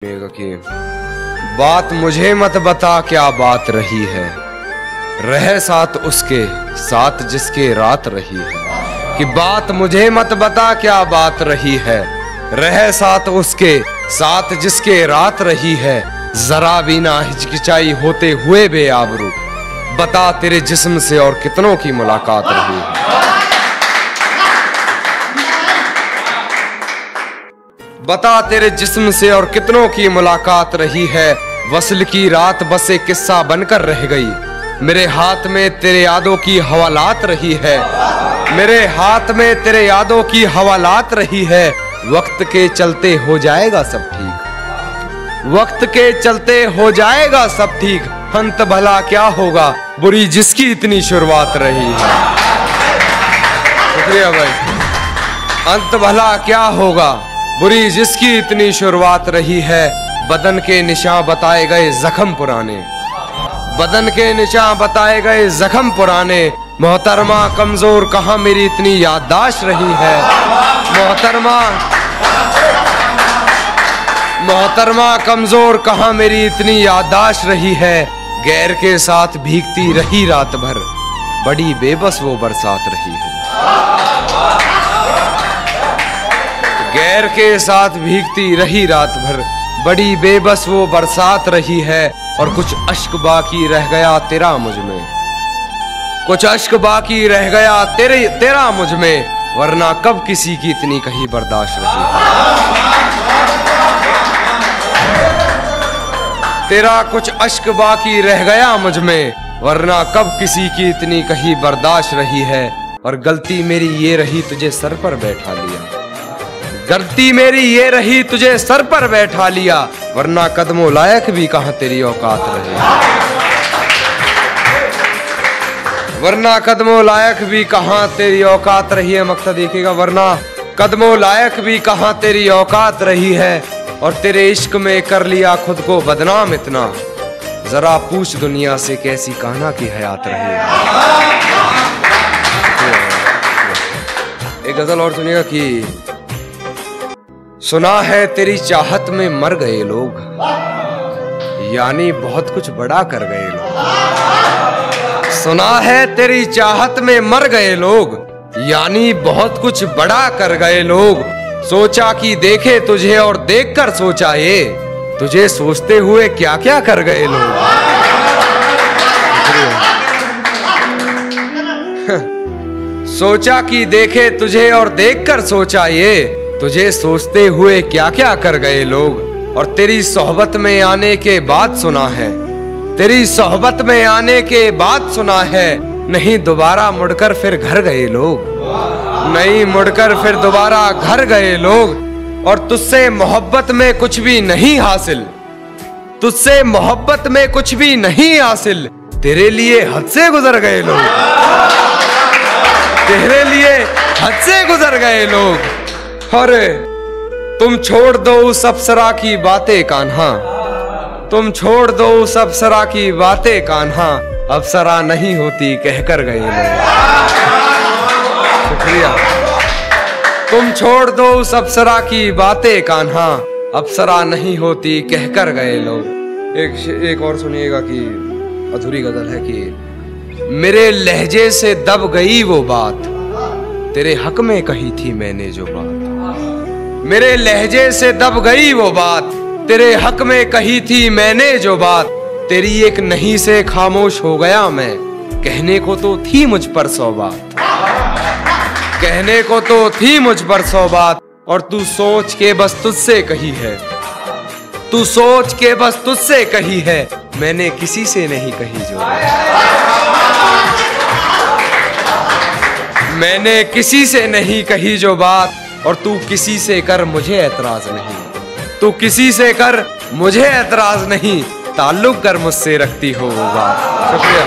कि बात मुझे मत बता क्या बात रही है, रह साथ उसके साथ जिसके रात रही है। कि बात मुझे मत बता क्या बात रही है, रह साथ उसके साथ जिसके रात रही है। जरा भी ना हिचकिचाई होते हुए बेआबरू, बता तेरे जिस्म से और कितनों की मुलाकात रही है। बता तेरे जिस्म से और कितनों की मुलाकात रही है। वस्ल की रात बस एक किस्सा बनकर रह गई, मेरे हाथ में तेरे यादों की हवालात रही है। मेरे हाथ में तेरे यादों की हवालात रही है। वक्त के चलते हो जाएगा सब ठीक, वक्त के चलते हो जाएगा सब ठीक। अंत भला क्या होगा बुरी जिसकी इतनी शुरुआत रही है। शुक्रिया भाई। अंत भला क्या होगा बुरी जिसकी इतनी शुरुआत रही है। बदन के निशान बताए गए जख्म पुराने, बदन के निशान बताए गए जख्म पुराने। मोहतरमा कमजोर कहाँ मेरी इतनी याददाश्त रही है। मोहतरमा कमजोर कहाँ मेरी इतनी याददाश्त रही है। गैर के साथ भीगती रही रात भर, बड़ी बेबस वो बरसात रही है। गैर के साथ भीगती रही रात भर, बड़ी बेबस वो बरसात रही है। और कुछ अश्क बाकी रह गया तेरा मुझ में, कुछ अश्क बाकी रह गया तेरा मुझ में। वरना कब किसी की इतनी कहीं बर्दाश्त रही है। तेरा कुछ अश्क बाकी रह गया मुझ में, वरना कब किसी की इतनी कहीं बर्दाश्त रही है। और गलती मेरी ये रही तुझे सर पर बैठा लिया, गलती मेरी ये रही तुझे सर पर बैठा लिया। वरना कदमों लायक भी कहां तेरी औकात रही, वरना कदमों लायक भी कहां तेरी औकात रही है। मकसद देखिएगा, वरना कदमों लायक भी कहां तेरी औकात रही है। और तेरे इश्क में कर लिया खुद को बदनाम इतना, जरा पूछ दुनिया से कैसी कान्हा की हयात रही है। एक गजल और सुनिएगा कि सुना है तेरी चाहत में मर गए लोग, यानी बहुत कुछ बड़ा कर गए लोग। सुना है तेरी चाहत में मर गए लोग, यानी बहुत कुछ बड़ा कर गए लोग। सोचा कि देखे तुझे और देखकर सोचा ये, तुझे सोचते हुए क्या क्या कर गए लोग। सोचा कि देखे तुझे और देखकर सोचा ये, तुझे सोचते हुए क्या क्या कर गए लोग। और तेरी सोहबत में आने के बाद सुना है, तेरी सोहबत में आने के बाद सुना है। नहीं दोबारा मुड़कर फिर घर गए लोग, नहीं मुड़कर फिर दोबारा घर गए लोग। और तुझसे मोहब्बत में कुछ भी नहीं हासिल, तुझसे मोहब्बत में कुछ भी नहीं हासिल। तेरे लिए हद से गुजर गए लोग, तेरे लिए हद से गुजर गए लोग। और तुम छोड़ दो उस अप्सरा की बातें कान्हा, तुम छोड़ दो उस अप्सरा की बातें कान्हा। अप्सरा नहीं होती कहकर गए लोग। शुक्रिया। तुम छोड़ दो उस अप्सरा की बातें कान्हा, अप्सरा नहीं होती कहकर गए लोग। एक और सुनिएगा कि अधूरी गजल है कि मेरे लहजे से दब गई वो बात, तेरे हक में कही थी मैंने जो बात। मेरे लहजे से दब गई वो बात, तेरे हक में कही थी मैंने जो बात। तेरी एक नहीं से खामोश हो गया मैं, कहने को तो थी मुझ पर 100 बात, कहने को तो थी मुझ पर 100 बात। और तू सोच के बस तुझसे कही है, तू सोच के बस तुझसे कही है। मैंने किसी से नहीं कही जो बात, मैंने किसी से नहीं कही जो बात। और तू किसी से कर मुझे एतराज नहीं, तू किसी से कर मुझे एतराज नहीं। ताल्लुक कर मुझसे रखती हो वो बात। शुक्रिया।